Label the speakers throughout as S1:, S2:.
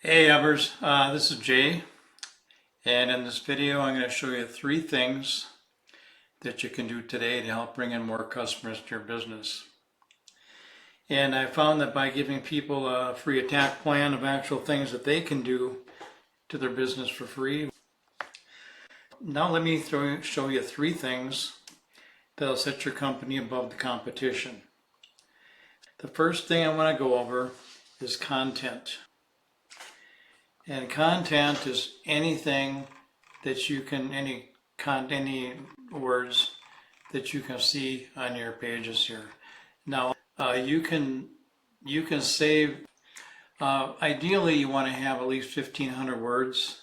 S1: Hey Evers, this is Jay, and in this video I'm going to show you 3 things that you can do today to help bring in more customers to your business. And I found that by giving people a free attack plan of actual things that they can do to their business for free. Now let me show you 3 things that'll set your company above the competition. The first thing I want to go over is content. And content is anything that you can, any words that you can see on your pages here. Now, you can save, ideally you want to have at least 1,500 words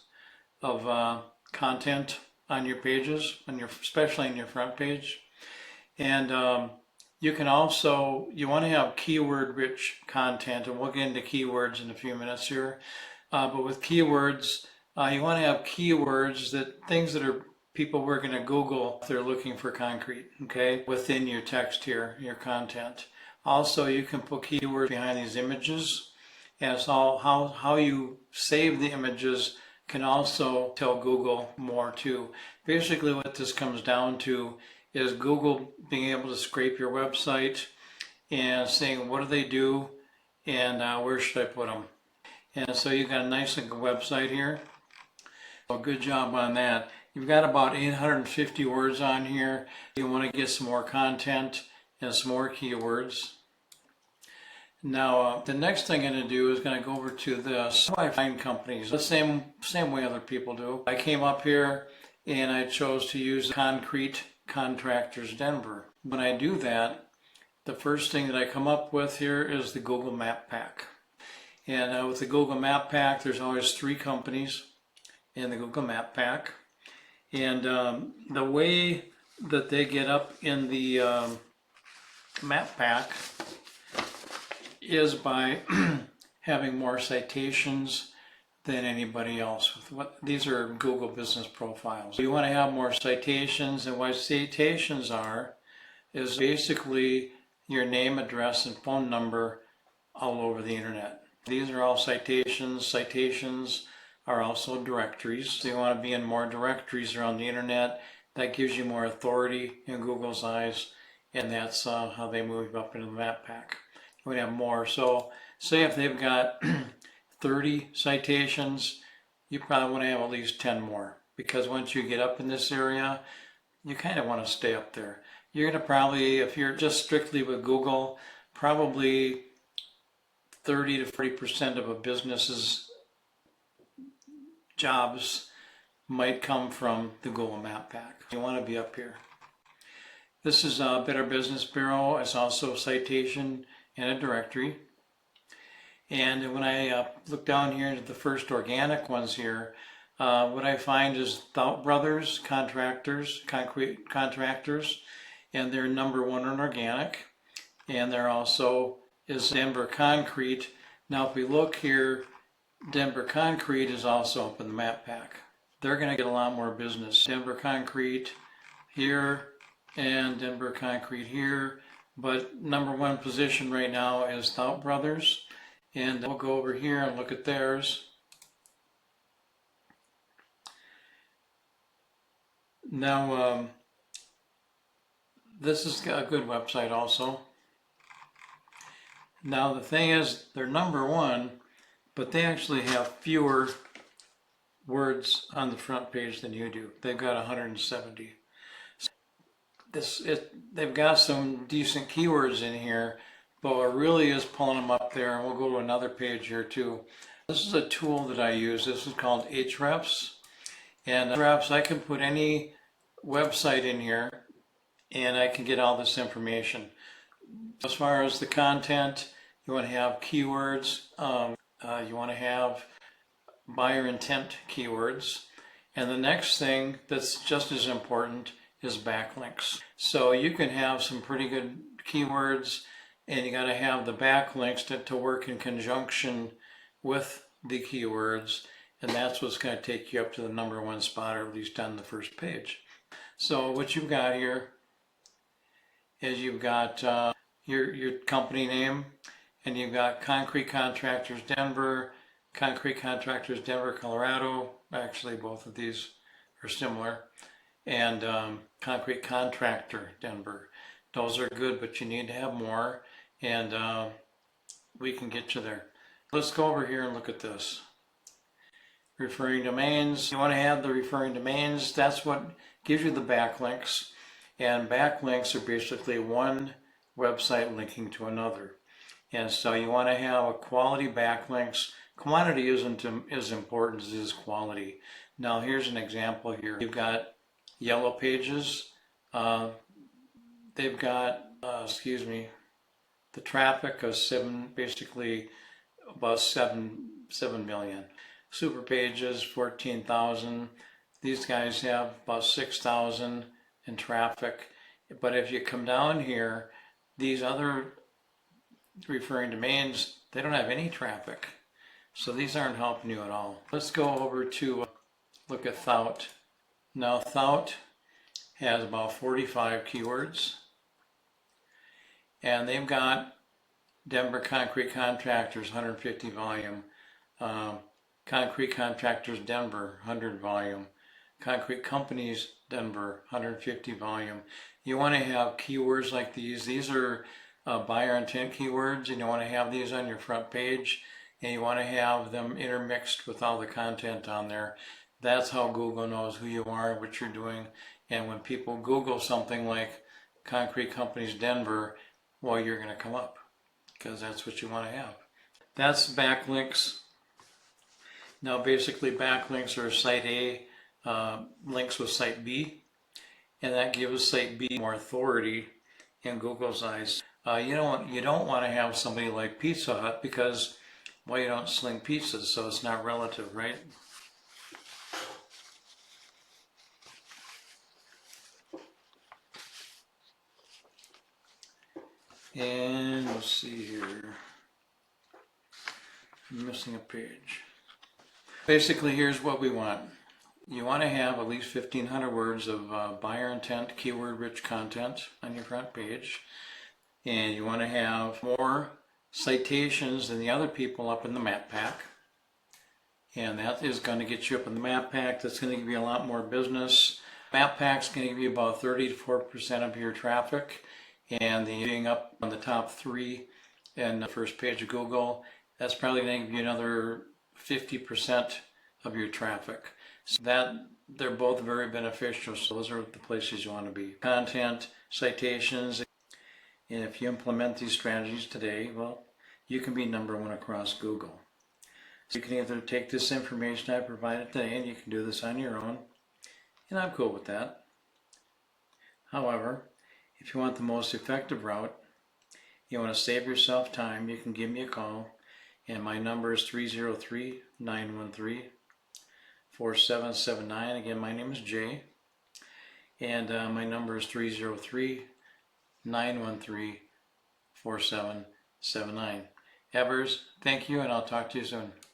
S1: of content on your pages, especially on your front page. And you can also, you want to have keyword rich content, and we'll get into keywords in a few minutes here. But with keywords, you want to have keywords things that are people were going to Google if they're looking for concrete, okay, within your text here, your content. Also, you can put keywords behind these images, and it's all how you save the images can also tell Google more too. Basically, what this comes down to is Google being able to scrape your website and saying, what do they do, and where should I put them? And so you've got a nice website here. So good job on that. You've got about 850 words on here. You want to get some more content and some more keywords. Now, the next thing I'm going to do is going to go over to the how I find companies, the same way other people do. I came up here and I chose to use Concrete Contractors Denver. When I do that, the first thing that I come up with here is the Google Map Pack. And with the Google Map Pack, there's always 3 companies in the Google Map Pack. And the way that they get up in the Map Pack is by having more citations than anybody else. These are Google business profiles. You want to have more citations, and what citations are is basically your name, address, and phone number all over the internet. These are all citations. Citations are also directories. So you want to be in more directories around the internet. That gives you more authority in Google's eyes, and that's how they move up into the Map Pack. You want to have more. So say if they've got 30 citations, you probably want to have at least 10 more, because once you get up in this area, you kind of want to stay up there. You're going to probably, if you're just strictly with Google, probably 30 to 40% of a business's jobs might come from the Google Map Pack. You want to be up here. This is a Better Business Bureau. It's also a citation and a directory. And when I look down here into the first organic ones here, what I find is Stout Brothers Concrete Contractors, and they're number 1 in organic. And they're also is Denver Concrete. Now if we look here, Denver Concrete is also up in the Map Pack. They're going to get a lot more business. Denver Concrete here and Denver Concrete here, but number 1 position right now is Stout Brothers. And we'll go over here and look at theirs. Now this is a good website also. Now the thing is, they're number 1, but they actually have fewer words on the front page than you do. They've got 170. They've got some decent keywords in here, but what really is pulling them up there, and we'll go to another page here too. This is a tool that I use. This is called Ahrefs. And Ahrefs, I can put any website in here and I can get all this information. As far as the content, you want to have keywords, you want to have buyer intent keywords, and the next thing that's just as important is backlinks. So you can have some pretty good keywords, and you got to have the backlinks to work in conjunction with the keywords, and that's what's going to take you up to the number 1 spot, or at least on the first page. So what you've got here is you've got your company name, and you've got Concrete Contractors Denver, Concrete Contractors Denver, Colorado. Actually, both of these are similar. And Concrete Contractor Denver. Those are good, but you need to have more, and we can get you there. Let's go over here and look at this. Referring domains. You want to have the referring domains. That's what gives you the backlinks. And backlinks are basically one website linking to another. And so you want to have a quality backlinks. Quantity isn't as important as is quality. Now here's an example here. You've got Yellow Pages. They've got, the traffic of basically about 7 million. Super Pages, 14,000. These guys have about 6,000 in traffic. But if you come down here, these other referring domains, they don't have any traffic. So these aren't helping you at all. Let's go over to look at Thout. Now Thout has about 45 keywords. And they've got Denver Concrete Contractors, 150 volume. Concrete Contractors Denver, 100 volume. Concrete Companies Denver, 150 volume. You want to have keywords like these. These are buyer intent keywords, and you want to have these on your front page, and you want to have them intermixed with all the content on there. That's how Google knows who you are, what you're doing. And when people Google something like Concrete Companies Denver, well, you're going to come up because that's what you want to have. That's backlinks. Now, basically, backlinks are Site A links with Site B, and that gives Site B more authority in Google's eyes. You don't want to have somebody like Pizza Hut because, well, you don't sling pizzas, so it's not relative, right? And let's see here. I'm missing a page. Basically, here's what we want. You want to have at least 1,500 words of buyer intent, keyword-rich content on your front page. And you want to have more citations than the other people up in the map pack. And that is going to get you up in the map pack. That's going to give you a lot more business. Map pack's going to give you about 30 to 4% of your traffic. And then being up on the top 3 in the first page of Google, that's probably going to give you another 50% of your traffic. So that they're both very beneficial. So those are the places you want to be. Content, citations, and if you implement these strategies today, well, you can be #1 across Google. So you can either take this information I provided today, and you can do this on your own, and I'm cool with that. However, if you want the most effective route, you want to save yourself time, you can give me a call, and my number is 303-913-4779. Again, my name is Jay, and my number is 303-913-4779. Evers, thank you, and I'll talk to you soon.